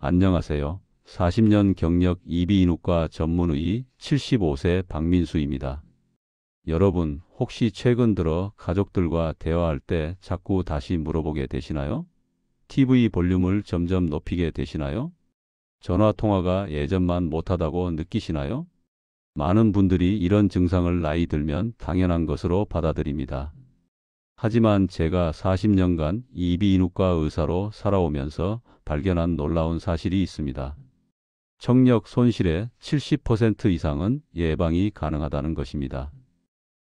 안녕하세요. 40년 경력 이비인후과 전문의 75세 박민수입니다. 여러분, 혹시 최근 들어 가족들과 대화할 때 자꾸 다시 물어보게 되시나요? TV 볼륨을 점점 높이게 되시나요? 전화 통화가 예전만 못하다고 느끼시나요? 많은 분들이 이런 증상을 나이 들면 당연한 것으로 받아들입니다. 하지만 제가 40년간 이비인후과 의사로 살아오면서 발견한 놀라운 사실이 있습니다. 청력 손실의 70% 이상은 예방이 가능하다는 것입니다.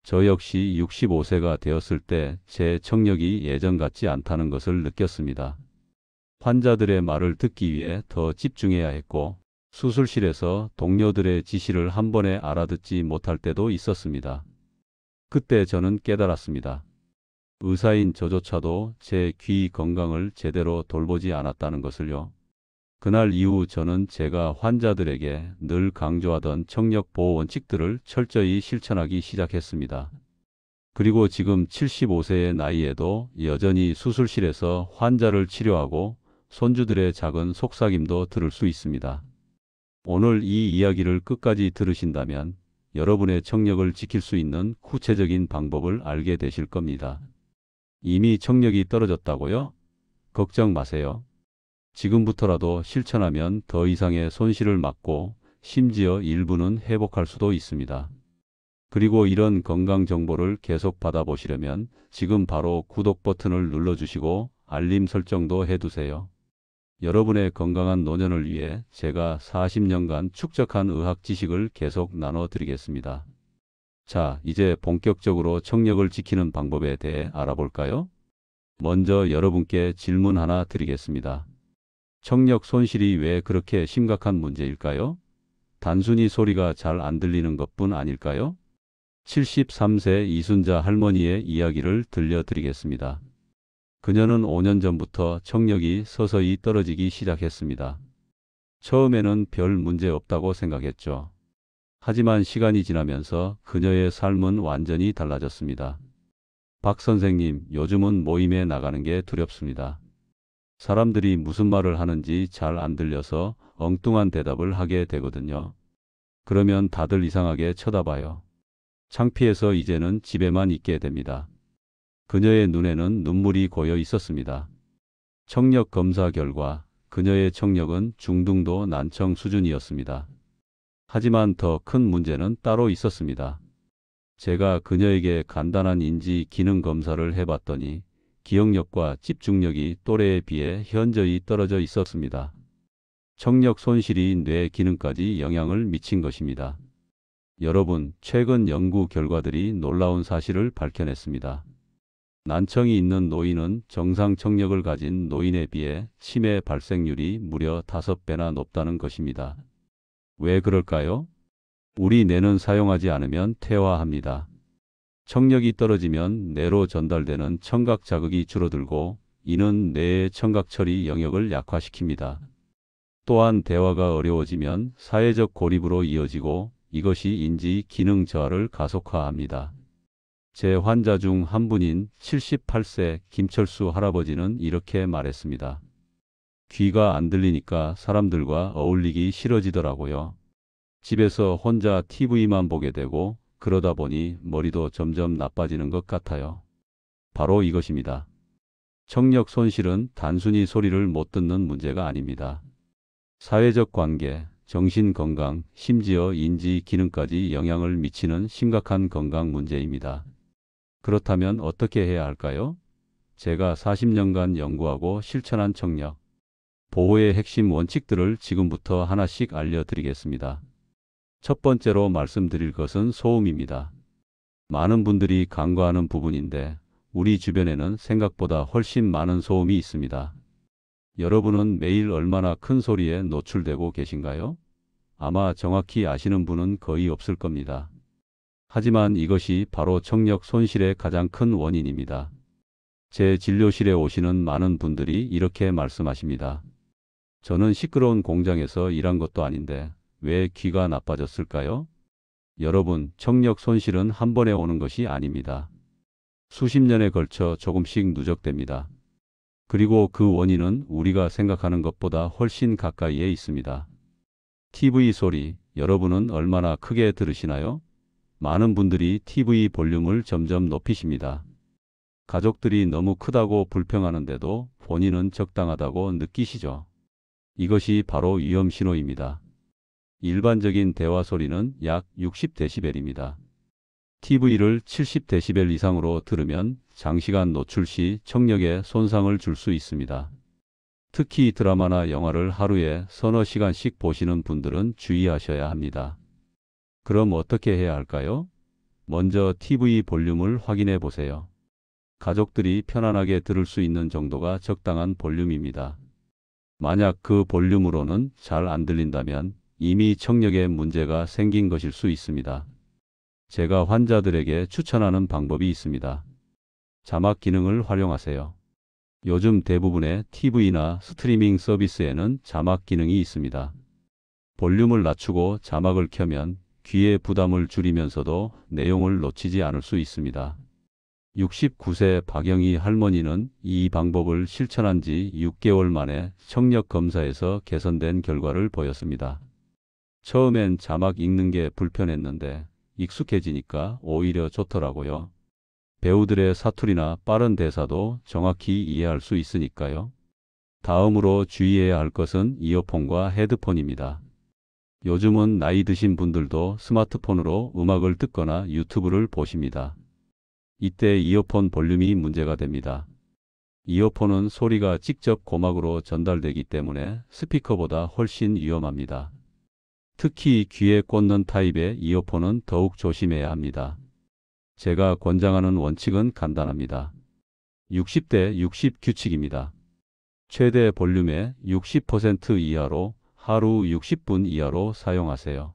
저 역시 65세가 되었을 때 제 청력이 예전 같지 않다는 것을 느꼈습니다. 환자들의 말을 듣기 위해 더 집중해야 했고, 수술실에서 동료들의 지시를 한 번에 알아듣지 못할 때도 있었습니다. 그때 저는 깨달았습니다. 의사인 저조차도 제 귀 건강을 제대로 돌보지 않았다는 것을요. 그날 이후 저는 제가 환자들에게 늘 강조하던 청력 보호 원칙들을 철저히 실천하기 시작했습니다. 그리고 지금 75세의 나이에도 여전히 수술실에서 환자를 치료하고 손주들의 작은 속삭임도 들을 수 있습니다. 오늘 이 이야기를 끝까지 들으신다면 여러분의 청력을 지킬 수 있는 구체적인 방법을 알게 되실 겁니다. 이미 청력이 떨어졌다고요? 걱정 마세요. 지금부터라도 실천하면 더 이상의 손실을 막고 심지어 일부는 회복할 수도 있습니다. 그리고 이런 건강 정보를 계속 받아보시려면 지금 바로 구독 버튼을 눌러주시고 알림 설정도 해두세요. 여러분의 건강한 노년을 위해 제가 40년간 축적한 의학 지식을 계속 나눠드리겠습니다. 자, 이제 본격적으로 청력을 지키는 방법에 대해 알아볼까요? 먼저 여러분께 질문 하나 드리겠습니다. 청력 손실이 왜 그렇게 심각한 문제일까요? 단순히 소리가 잘 안 들리는 것뿐 아닐까요? 73세 이순자 할머니의 이야기를 들려드리겠습니다. 그녀는 5년 전부터 청력이 서서히 떨어지기 시작했습니다. 처음에는 별 문제 없다고 생각했죠. 하지만 시간이 지나면서 그녀의 삶은 완전히 달라졌습니다. 박 선생님, 요즘은 모임에 나가는 게 두렵습니다. 사람들이 무슨 말을 하는지 잘 안 들려서 엉뚱한 대답을 하게 되거든요. 그러면 다들 이상하게 쳐다봐요. 창피해서 이제는 집에만 있게 됩니다. 그녀의 눈에는 눈물이 고여 있었습니다. 청력 검사 결과 그녀의 청력은 중등도 난청 수준이었습니다. 하지만 더 큰 문제는 따로 있었습니다. 제가 그녀에게 간단한 인지 기능 검사를 해봤더니 기억력과 집중력이 또래에 비해 현저히 떨어져 있었습니다. 청력 손실이 뇌 기능까지 영향을 미친 것입니다. 여러분, 최근 연구 결과들이 놀라운 사실을 밝혀냈습니다. 난청이 있는 노인은 정상 청력을 가진 노인에 비해 치매 발생률이 무려 5배나 높다는 것입니다. 왜 그럴까요? 우리 뇌는 사용하지 않으면 퇴화합니다. 청력이 떨어지면 뇌로 전달되는 청각 자극이 줄어들고 이는 뇌의 청각 처리 영역을 약화시킵니다. 또한 대화가 어려워지면 사회적 고립으로 이어지고 이것이 인지 기능 저하를 가속화합니다. 제 환자 중 한 분인 78세 김철수 할아버지는 이렇게 말했습니다. 귀가 안 들리니까 사람들과 어울리기 싫어지더라고요. 집에서 혼자 TV만 보게 되고 그러다 보니 머리도 점점 나빠지는 것 같아요. 바로 이것입니다. 청력 손실은 단순히 소리를 못 듣는 문제가 아닙니다. 사회적 관계, 정신 건강, 심지어 인지 기능까지 영향을 미치는 심각한 건강 문제입니다. 그렇다면 어떻게 해야 할까요? 제가 40년간 연구하고 실천한 청력 보호의 핵심 원칙들을 지금부터 하나씩 알려드리겠습니다. 첫 번째로 말씀드릴 것은 소음입니다. 많은 분들이 간과하는 부분인데 우리 주변에는 생각보다 훨씬 많은 소음이 있습니다. 여러분은 매일 얼마나 큰 소리에 노출되고 계신가요? 아마 정확히 아시는 분은 거의 없을 겁니다. 하지만 이것이 바로 청력 손실의 가장 큰 원인입니다. 제 진료실에 오시는 많은 분들이 이렇게 말씀하십니다. 저는 시끄러운 공장에서 일한 것도 아닌데 왜 귀가 나빠졌을까요? 여러분, 청력 손실은 한 번에 오는 것이 아닙니다. 수십 년에 걸쳐 조금씩 누적됩니다. 그리고 그 원인은 우리가 생각하는 것보다 훨씬 가까이에 있습니다. TV 소리, 여러분은 얼마나 크게 들으시나요? 많은 분들이 TV 볼륨을 점점 높이십니다. 가족들이 너무 크다고 불평하는데도 본인은 적당하다고 느끼시죠? 이것이 바로 위험 신호입니다. 일반적인 대화 소리는 약 60dB입니다. TV를 70dB 이상으로 들으면 장시간 노출 시 청력에 손상을 줄 수 있습니다. 특히 드라마나 영화를 하루에 서너 시간씩 보시는 분들은 주의하셔야 합니다. 그럼 어떻게 해야 할까요? 먼저 TV 볼륨을 확인해 보세요. 가족들이 편안하게 들을 수 있는 정도가 적당한 볼륨입니다. 만약 그 볼륨으로는 잘 안 들린다면 이미 청력에 문제가 생긴 것일 수 있습니다. 제가 환자들에게 추천하는 방법이 있습니다. 자막 기능을 활용하세요. 요즘 대부분의 TV나 스트리밍 서비스에는 자막 기능이 있습니다. 볼륨을 낮추고 자막을 켜면 귀의 부담을 줄이면서도 내용을 놓치지 않을 수 있습니다. 69세 박영희 할머니는 이 방법을 실천한 지 6개월 만에 청력 검사에서 개선된 결과를 보였습니다. 처음엔 자막 읽는 게 불편했는데 익숙해지니까 오히려 좋더라고요. 배우들의 사투리나 빠른 대사도 정확히 이해할 수 있으니까요. 다음으로 주의해야 할 것은 이어폰과 헤드폰입니다. 요즘은 나이 드신 분들도 스마트폰으로 음악을 듣거나 유튜브를 보십니다. 이때 이어폰 볼륨이 문제가 됩니다. 이어폰은 소리가 직접 고막으로 전달되기 때문에 스피커보다 훨씬 위험합니다. 특히 귀에 꽂는 타입의 이어폰은 더욱 조심해야 합니다. 제가 권장하는 원칙은 간단합니다. 60대 60 규칙입니다. 최대 볼륨의 60% 이하로 하루 60분 이하로 사용하세요.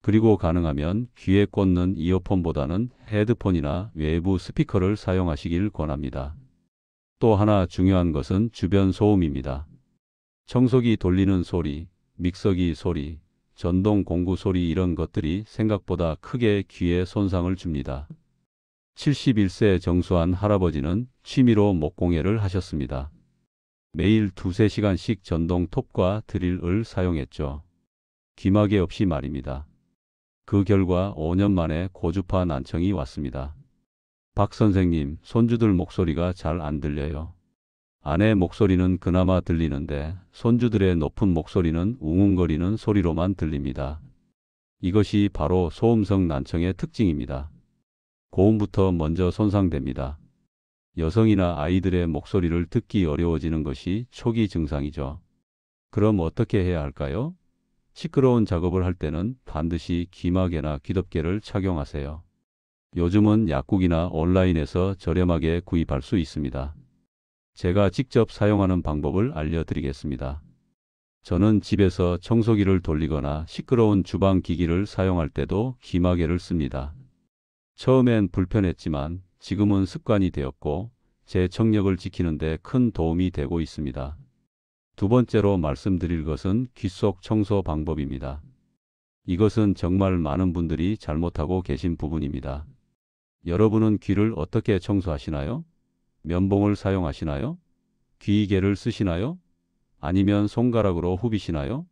그리고 가능하면 귀에 꽂는 이어폰보다는 헤드폰이나 외부 스피커를 사용하시길 권합니다. 또 하나 중요한 것은 주변 소음입니다. 청소기 돌리는 소리, 믹서기 소리, 전동 공구 소리 이런 것들이 생각보다 크게 귀에 손상을 줍니다. 71세 정수한 할아버지는 취미로 목공예를 하셨습니다. 매일 2~3시간씩 전동 톱과 드릴을 사용했죠. 귀마개 없이 말입니다. 그 결과 5년 만에 고주파 난청이 왔습니다. 박 선생님, 손주들 목소리가 잘 안 들려요. 아내 목소리는 그나마 들리는데 손주들의 높은 목소리는 웅웅거리는 소리로만 들립니다. 이것이 바로 소음성 난청의 특징입니다. 고음부터 먼저 손상됩니다. 여성이나 아이들의 목소리를 듣기 어려워지는 것이 초기 증상이죠. 그럼 어떻게 해야 할까요? 시끄러운 작업을 할 때는 반드시 귀마개나 귀덮개를 착용하세요. 요즘은 약국이나 온라인에서 저렴하게 구입할 수 있습니다. 제가 직접 사용하는 방법을 알려드리겠습니다. 저는 집에서 청소기를 돌리거나 시끄러운 주방 기기를 사용할 때도 귀마개를 씁니다. 처음엔 불편했지만 지금은 습관이 되었고 제 청력을 지키는 데 큰 도움이 되고 있습니다. 두 번째로 말씀드릴 것은 귀 속 청소 방법입니다. 이것은 정말 많은 분들이 잘못하고 계신 부분입니다. 여러분은 귀를 어떻게 청소하시나요? 면봉을 사용하시나요? 귀이개를 쓰시나요? 아니면 손가락으로 후비시나요?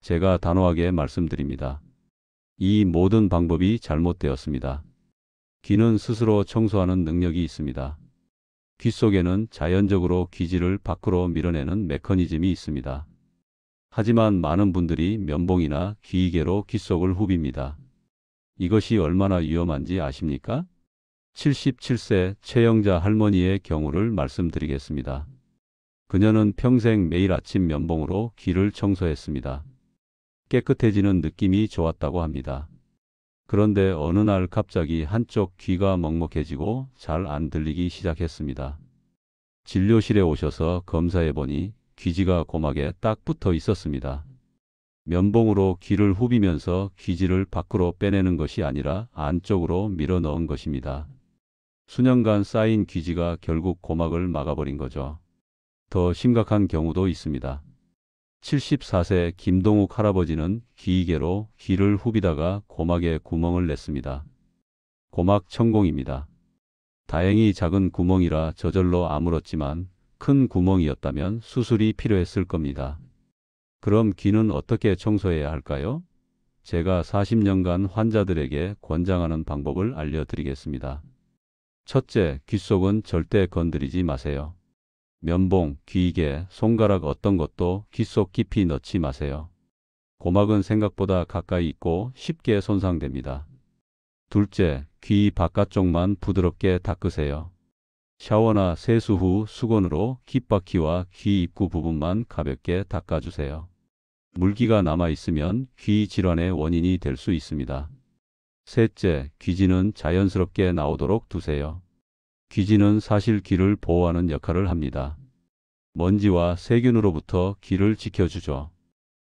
제가 단호하게 말씀드립니다. 이 모든 방법이 잘못되었습니다. 귀는 스스로 청소하는 능력이 있습니다. 귀 속에는 자연적으로 귀지를 밖으로 밀어내는 메커니즘이 있습니다. 하지만 많은 분들이 면봉이나 귀이개로 귀 속을 후빕니다. 이것이 얼마나 위험한지 아십니까? 77세 최영자 할머니의 경우를 말씀드리겠습니다. 그녀는 평생 매일 아침 면봉으로 귀를 청소했습니다. 깨끗해지는 느낌이 좋았다고 합니다. 그런데 어느 날 갑자기 한쪽 귀가 먹먹해지고 잘 안 들리기 시작했습니다. 진료실에 오셔서 검사해보니 귀지가 고막에 딱 붙어 있었습니다. 면봉으로 귀를 후비면서 귀지를 밖으로 빼내는 것이 아니라 안쪽으로 밀어 넣은 것입니다. 수년간 쌓인 귀지가 결국 고막을 막아버린 거죠. 더 심각한 경우도 있습니다. 74세 김동욱 할아버지는 귀이개로 귀를 후비다가 고막에 구멍을 냈습니다. 고막 천공입니다. 다행히 작은 구멍이라 저절로 아물었지만 큰 구멍이었다면 수술이 필요했을 겁니다. 그럼 귀는 어떻게 청소해야 할까요? 제가 40년간 환자들에게 권장하는 방법을 알려드리겠습니다. 첫째, 귀 속은 절대 건드리지 마세요. 면봉, 귀이개, 손가락 어떤 것도 귀 속 깊이 넣지 마세요. 고막은 생각보다 가까이 있고 쉽게 손상됩니다. 둘째, 귀 바깥쪽만 부드럽게 닦으세요. 샤워나 세수 후 수건으로 귓바퀴와 귀 입구 부분만 가볍게 닦아주세요. 물기가 남아있으면 귀 질환의 원인이 될 수 있습니다. 셋째, 귀지는 자연스럽게 나오도록 두세요. 귀지는 사실 귀를 보호하는 역할을 합니다. 먼지와 세균으로부터 귀를 지켜주죠.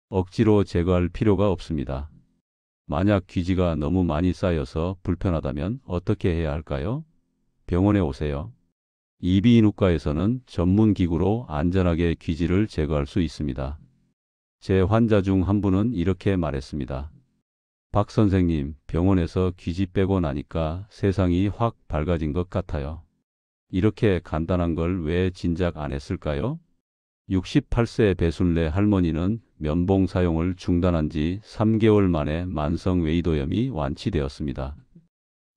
억지로 제거할 필요가 없습니다. 만약 귀지가 너무 많이 쌓여서 불편하다면 어떻게 해야 할까요? 병원에 오세요. 이비인후과에서는 전문 기구로 안전하게 귀지를 제거할 수 있습니다. 제 환자 중 한 분은 이렇게 말했습니다. 박 선생님, 병원에서 귀지 빼고 나니까 세상이 확 밝아진 것 같아요. 이렇게 간단한 걸 왜 진작 안 했을까요? 68세 배순례 할머니는 면봉 사용을 중단한 지 3개월 만에 만성 웨이도염이 완치되었습니다.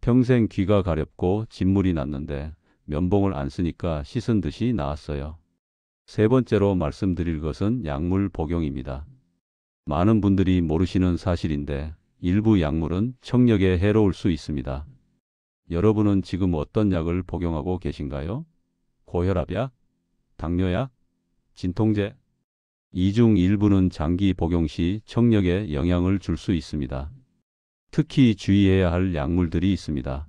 평생 귀가 가렵고 진물이 났는데 면봉을 안 쓰니까 씻은 듯이 나았어요. 세 번째로 말씀드릴 것은 약물 복용입니다. 많은 분들이 모르시는 사실인데 일부 약물은 청력에 해로울 수 있습니다. 여러분은 지금 어떤 약을 복용하고 계신가요? 고혈압약? 당뇨약? 진통제? 이 중 일부는 장기 복용 시 청력에 영향을 줄 수 있습니다. 특히 주의해야 할 약물들이 있습니다.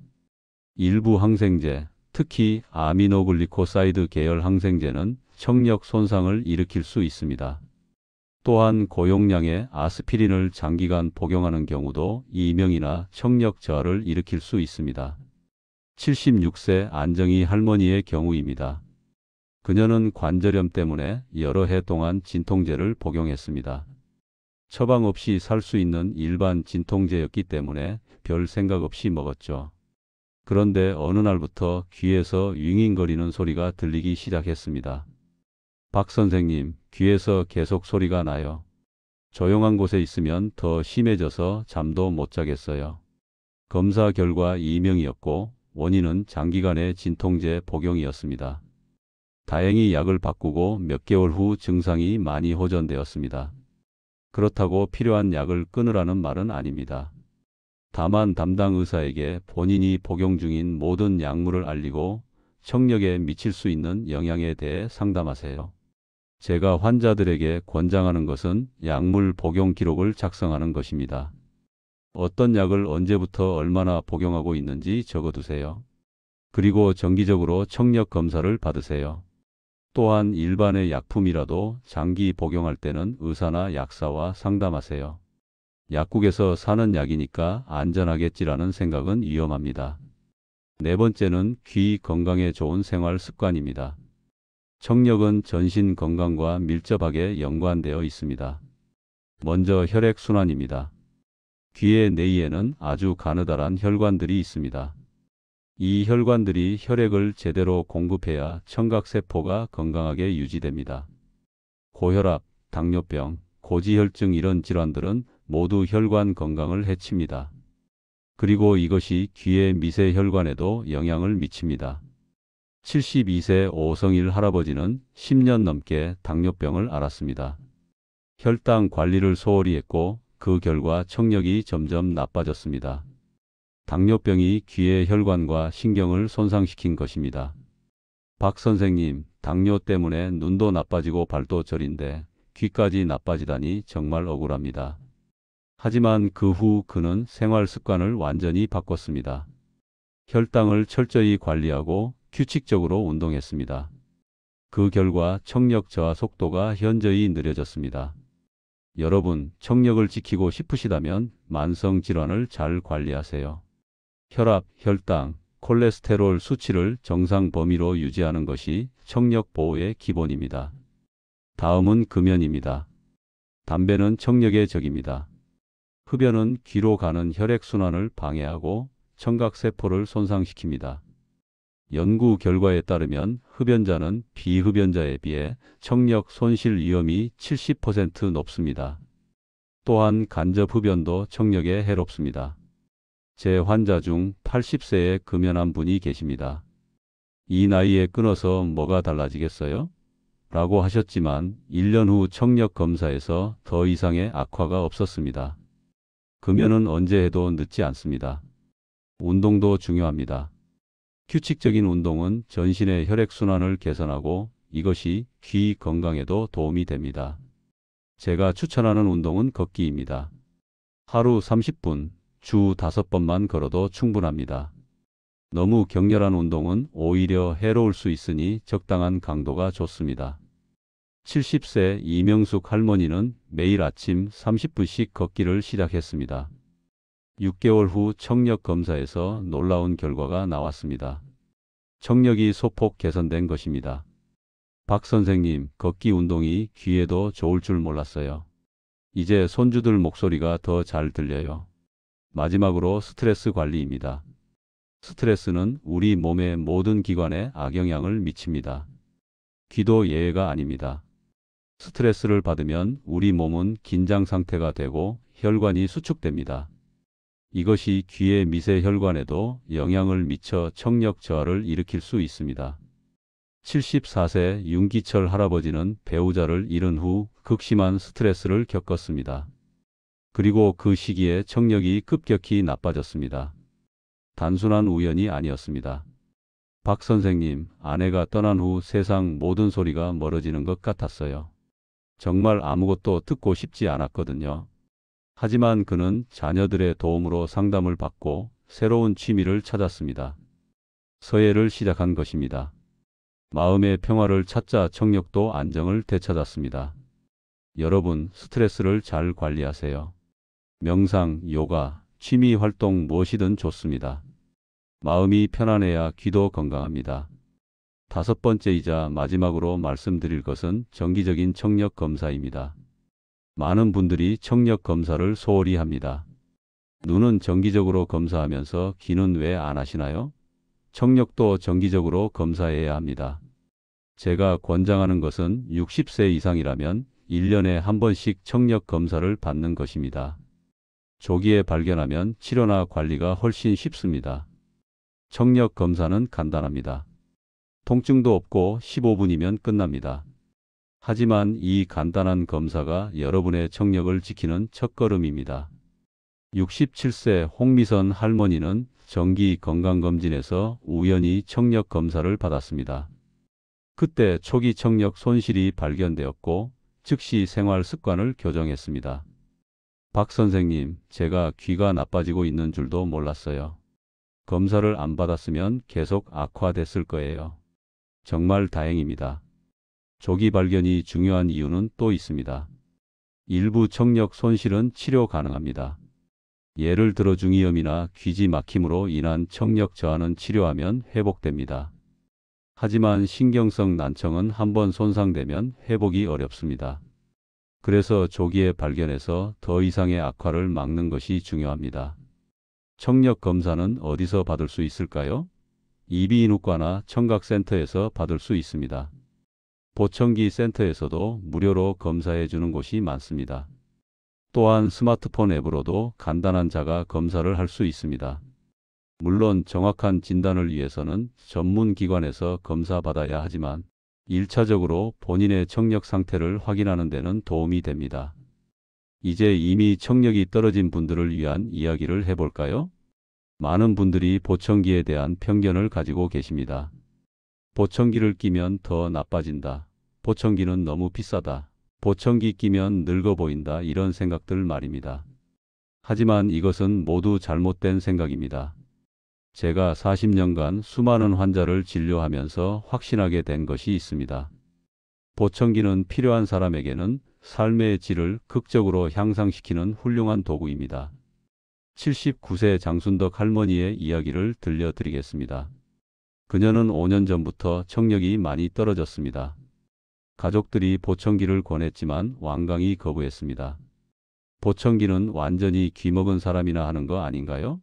일부 항생제, 특히 아미노글리코사이드 계열 항생제는 청력 손상을 일으킬 수 있습니다. 또한 고용량의 아스피린을 장기간 복용하는 경우도 이명이나 청력 저하를 일으킬 수 있습니다. 76세 안정희 할머니의 경우입니다. 그녀는 관절염 때문에 여러 해 동안 진통제를 복용했습니다. 처방 없이 살 수 있는 일반 진통제였기 때문에 별 생각 없이 먹었죠. 그런데 어느 날부터 귀에서 윙윙거리는 소리가 들리기 시작했습니다. 박 선생님, 귀에서 계속 소리가 나요. 조용한 곳에 있으면 더 심해져서 잠도 못 자겠어요. 검사 결과 이명이었고 원인은 장기간의 진통제 복용이었습니다. 다행히 약을 바꾸고 몇 개월 후 증상이 많이 호전되었습니다. 그렇다고 필요한 약을 끊으라는 말은 아닙니다. 다만 담당 의사에게 본인이 복용 중인 모든 약물을 알리고 청력에 미칠 수 있는 영향에 대해 상담하세요. 제가 환자들에게 권장하는 것은 약물 복용 기록을 작성하는 것입니다. 어떤 약을 언제부터 얼마나 복용하고 있는지 적어두세요. 그리고 정기적으로 청력 검사를 받으세요. 또한 일반의 약품이라도 장기 복용할 때는 의사나 약사와 상담하세요. 약국에서 사는 약이니까 안전하겠지라는 생각은 위험합니다. 네 번째는 귀 건강에 좋은 생활 습관입니다. 청력은 전신 건강과 밀접하게 연관되어 있습니다. 먼저 혈액순환입니다. 귀의 내이에는 아주 가느다란 혈관들이 있습니다. 이 혈관들이 혈액을 제대로 공급해야 청각세포가 건강하게 유지됩니다. 고혈압, 당뇨병, 고지혈증 이런 질환들은 모두 혈관 건강을 해칩니다. 그리고 이것이 귀의 미세혈관에도 영향을 미칩니다. 72세 오성일 할아버지는 10년 넘게 당뇨병을 앓았습니다. 혈당 관리를 소홀히 했고 그 결과 청력이 점점 나빠졌습니다. 당뇨병이 귀의 혈관과 신경을 손상시킨 것입니다. 박 선생님, 당뇨 때문에 눈도 나빠지고 발도 저린데 귀까지 나빠지다니 정말 억울합니다. 하지만 그 후 그는 생활 습관을 완전히 바꿨습니다. 혈당을 철저히 관리하고 규칙적으로 운동했습니다. 그 결과 청력 저하 속도가 현저히 느려졌습니다. 여러분, 청력을 지키고 싶으시다면 만성 질환을 잘 관리하세요. 혈압, 혈당, 콜레스테롤 수치를 정상 범위로 유지하는 것이 청력 보호의 기본입니다. 다음은 금연입니다. 담배는 청력의 적입니다. 흡연은 귀로 가는 혈액순환을 방해하고 청각세포를 손상시킵니다. 연구 결과에 따르면 흡연자는 비흡연자에 비해 청력 손실 위험이 70% 높습니다. 또한 간접 흡연도 청력에 해롭습니다. 제 환자 중 80세에 금연한 분이 계십니다. 이 나이에 끊어서 뭐가 달라지겠어요? 라고 하셨지만 1년 후 청력 검사에서 더 이상의 악화가 없었습니다. 금연은 언제 해도 늦지 않습니다. 운동도 중요합니다. 규칙적인 운동은 전신의 혈액순환을 개선하고 이것이 귀 건강에도 도움이 됩니다. 제가 추천하는 운동은 걷기입니다. 하루 30분, 주 5번만 걸어도 충분합니다. 너무 격렬한 운동은 오히려 해로울 수 있으니 적당한 강도가 좋습니다. 70세 이명숙 할머니는 매일 아침 30분씩 걷기를 시작했습니다. 6개월 후 청력 검사에서 놀라운 결과가 나왔습니다. 청력이 소폭 개선된 것입니다. 박 선생님, 걷기 운동이 귀에도 좋을 줄 몰랐어요. 이제 손주들 목소리가 더 잘 들려요. 마지막으로 스트레스 관리입니다. 스트레스는 우리 몸의 모든 기관에 악영향을 미칩니다. 귀도 예외가 아닙니다. 스트레스를 받으면 우리 몸은 긴장 상태가 되고 혈관이 수축됩니다. 이것이 귀의 미세혈관에도 영향을 미쳐 청력 저하를 일으킬 수 있습니다. 74세 윤기철 할아버지는 배우자를 잃은 후 극심한 스트레스를 겪었습니다. 그리고 그 시기에 청력이 급격히 나빠졌습니다. 단순한 우연이 아니었습니다. 박 선생님, 아내가 떠난 후 세상 모든 소리가 멀어지는 것 같았어요. 정말 아무것도 듣고 싶지 않았거든요. 하지만 그는 자녀들의 도움으로 상담을 받고 새로운 취미를 찾았습니다. 서예를 시작한 것입니다. 마음의 평화를 찾자 청력도 안정을 되찾았습니다. 여러분, 스트레스를 잘 관리하세요. 명상, 요가, 취미 활동 무엇이든 좋습니다. 마음이 편안해야 귀도 건강합니다. 5번째이자 마지막으로 말씀드릴 것은 정기적인 청력 검사입니다. 많은 분들이 청력 검사를 소홀히 합니다. 눈은 정기적으로 검사하면서 귀는 왜 안 하시나요? 청력도 정기적으로 검사해야 합니다. 제가 권장하는 것은 60세 이상이라면 1년에 한 번씩 청력 검사를 받는 것입니다. 조기에 발견하면 치료나 관리가 훨씬 쉽습니다. 청력 검사는 간단합니다. 통증도 없고 15분이면 끝납니다. 하지만 이 간단한 검사가 여러분의 청력을 지키는 첫걸음입니다. 67세 홍미선 할머니는 정기 건강검진에서 우연히 청력 검사를 받았습니다. 그때 초기 청력 손실이 발견되었고 즉시 생활 습관을 교정했습니다. 박 선생님, 제가 귀가 나빠지고 있는 줄도 몰랐어요. 검사를 안 받았으면 계속 악화됐을 거예요. 정말 다행입니다. 조기 발견이 중요한 이유는 또 있습니다. 일부 청력 손실은 치료 가능합니다. 예를 들어 중이염이나 귀지 막힘으로 인한 청력 저하는 치료하면 회복됩니다. 하지만 신경성 난청은 한번 손상되면 회복이 어렵습니다. 그래서 조기에 발견해서 더 이상의 악화를 막는 것이 중요합니다. 청력 검사는 어디서 받을 수 있을까요? 이비인후과나 청각센터에서 받을 수 있습니다. 보청기 센터에서도 무료로 검사해 주는 곳이 많습니다. 또한 스마트폰 앱으로도 간단한 자가 검사를 할 수 있습니다. 물론 정확한 진단을 위해서는 전문 기관에서 검사받아야 하지만 1차적으로 본인의 청력 상태를 확인하는 데는 도움이 됩니다. 이제 이미 청력이 떨어진 분들을 위한 이야기를 해볼까요? 많은 분들이 보청기에 대한 편견을 가지고 계십니다. 보청기를 끼면 더 나빠진다. 보청기는 너무 비싸다. 보청기 끼면 늙어 보인다. 이런 생각들 말입니다. 하지만 이것은 모두 잘못된 생각입니다. 제가 40년간 수많은 환자를 진료하면서 확신하게 된 것이 있습니다. 보청기는 필요한 사람에게는 삶의 질을 극적으로 향상시키는 훌륭한 도구입니다. 79세 장순덕 할머니의 이야기를 들려드리겠습니다. 그녀는 5년 전부터 청력이 많이 떨어졌습니다. 가족들이 보청기를 권했지만 완강히 거부했습니다. 보청기는 완전히 귀먹은 사람이나 하는 거 아닌가요?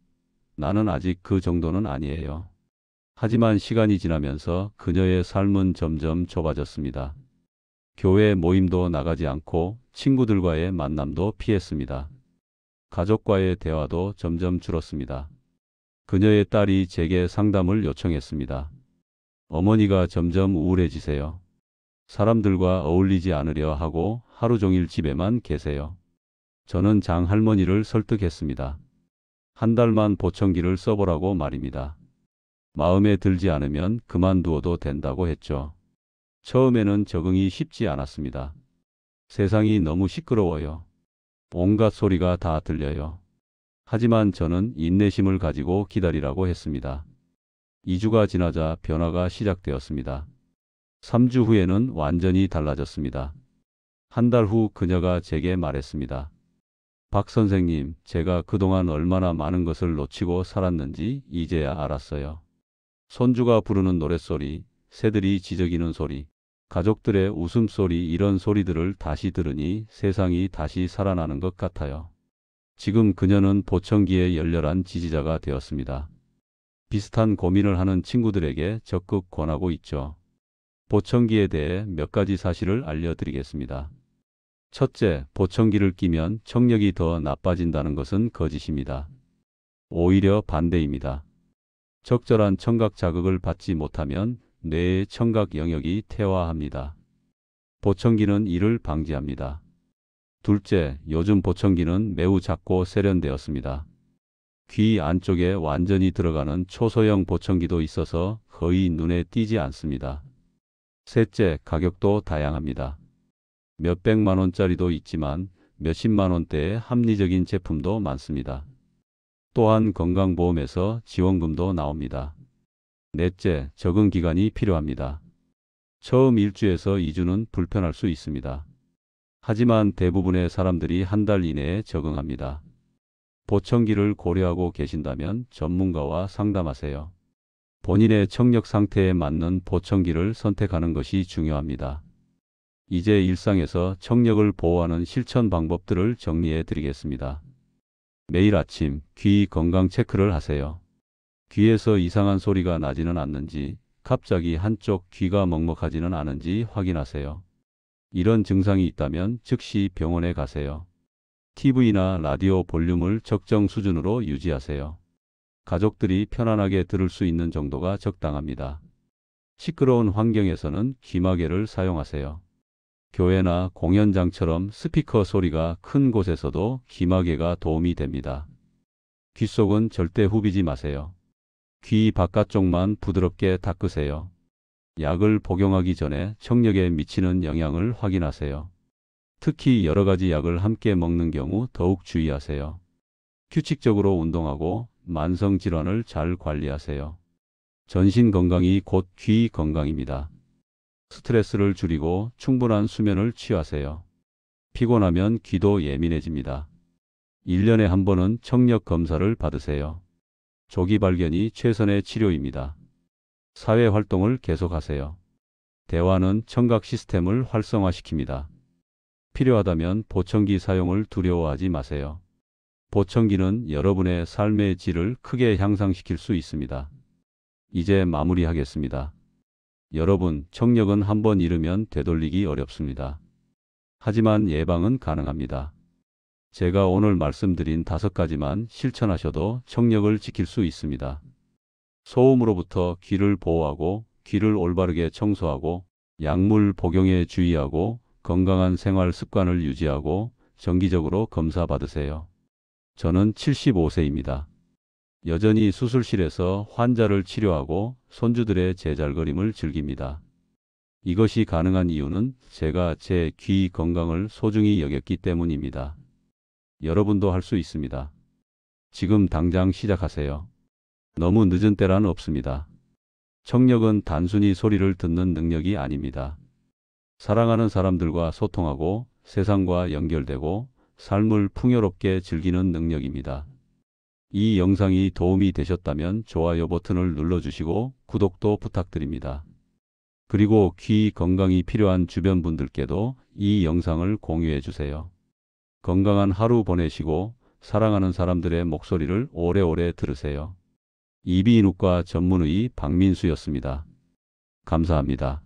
나는 아직 그 정도는 아니에요. 하지만 시간이 지나면서 그녀의 삶은 점점 좁아졌습니다. 교회 모임도 나가지 않고 친구들과의 만남도 피했습니다. 가족과의 대화도 점점 줄었습니다. 그녀의 딸이 제게 상담을 요청했습니다. 어머니가 점점 우울해지세요. 사람들과 어울리지 않으려 하고 하루 종일 집에만 계세요. 저는 장할머니를 설득했습니다. 한 달만 보청기를 써보라고 말입니다. 마음에 들지 않으면 그만두어도 된다고 했죠. 처음에는 적응이 쉽지 않았습니다. 세상이 너무 시끄러워요. 온갖 소리가 다 들려요. 하지만 저는 인내심을 가지고 기다리라고 했습니다. 2주가 지나자 변화가 시작되었습니다. 3주 후에는 완전히 달라졌습니다. 한 달 후 그녀가 제게 말했습니다. 박 선생님, 제가 그동안 얼마나 많은 것을 놓치고 살았는지 이제야 알았어요. 손주가 부르는 노랫소리, 새들이 지저귀는 소리, 가족들의 웃음소리, 이런 소리들을 다시 들으니 세상이 다시 살아나는 것 같아요. 지금 그녀는 보청기의 열렬한 지지자가 되었습니다. 비슷한 고민을 하는 친구들에게 적극 권하고 있죠. 보청기에 대해 몇 가지 사실을 알려드리겠습니다. 첫째, 보청기를 끼면 청력이 더 나빠진다는 것은 거짓입니다. 오히려 반대입니다. 적절한 청각 자극을 받지 못하면 뇌의 청각 영역이 퇴화합니다. 보청기는 이를 방지합니다. 둘째, 요즘 보청기는 매우 작고 세련되었습니다. 귀 안쪽에 완전히 들어가는 초소형 보청기도 있어서 거의 눈에 띄지 않습니다. 셋째, 가격도 다양합니다. 몇백만 원짜리도 있지만 몇십만 원대의 합리적인 제품도 많습니다. 또한 건강보험에서 지원금도 나옵니다. 넷째, 적응 기간이 필요합니다. 처음 1주에서 2주는 불편할 수 있습니다. 하지만 대부분의 사람들이 한 달 이내에 적응합니다. 보청기를 고려하고 계신다면 전문가와 상담하세요. 본인의 청력 상태에 맞는 보청기를 선택하는 것이 중요합니다. 이제 일상에서 청력을 보호하는 실천 방법들을 정리해 드리겠습니다. 매일 아침 귀 건강 체크를 하세요. 귀에서 이상한 소리가 나지는 않는지, 갑자기 한쪽 귀가 먹먹하지는 않은지 확인하세요. 이런 증상이 있다면 즉시 병원에 가세요. TV나 라디오 볼륨을 적정 수준으로 유지하세요. 가족들이 편안하게 들을 수 있는 정도가 적당합니다. 시끄러운 환경에서는 귀마개를 사용하세요. 교회나 공연장처럼 스피커 소리가 큰 곳에서도 귀마개가 도움이 됩니다. 귀 속은 절대 후비지 마세요. 귀 바깥쪽만 부드럽게 닦으세요. 약을 복용하기 전에 청력에 미치는 영향을 확인하세요. 특히 여러 가지 약을 함께 먹는 경우 더욱 주의하세요. 규칙적으로 운동하고 만성 질환을 잘 관리하세요. 전신 건강이 곧 귀 건강입니다. 스트레스를 줄이고 충분한 수면을 취하세요. 피곤하면 귀도 예민해집니다. 1년에 한 번은 청력 검사를 받으세요. 조기 발견이 최선의 치료입니다. 사회 활동을 계속하세요. 대화는 청각 시스템을 활성화시킵니다. 필요하다면 보청기 사용을 두려워하지 마세요. 보청기는 여러분의 삶의 질을 크게 향상시킬 수 있습니다. 이제 마무리하겠습니다. 여러분, 청력은 한번 잃으면 되돌리기 어렵습니다. 하지만 예방은 가능합니다. 제가 오늘 말씀드린 5가지만 실천하셔도 청력을 지킬 수 있습니다. 소음으로부터 귀를 보호하고, 귀를 올바르게 청소하고, 약물 복용에 주의하고, 건강한 생활 습관을 유지하고, 정기적으로 검사 받으세요. 저는 75세입니다. 여전히 수술실에서 환자를 치료하고 손주들의 제잘거림을 즐깁니다. 이것이 가능한 이유는 제가 제 귀 건강을 소중히 여겼기 때문입니다. 여러분도 할 수 있습니다. 지금 당장 시작하세요. 너무 늦은 때란 없습니다. 청력은 단순히 소리를 듣는 능력이 아닙니다. 사랑하는 사람들과 소통하고 세상과 연결되고 삶을 풍요롭게 즐기는 능력입니다. 이 영상이 도움이 되셨다면 좋아요 버튼을 눌러주시고 구독도 부탁드립니다. 그리고 귀 건강이 필요한 주변 분들께도 이 영상을 공유해 주세요. 건강한 하루 보내시고 사랑하는 사람들의 목소리를 오래오래 들으세요. 이비인후과 전문의 박민수였습니다. 감사합니다.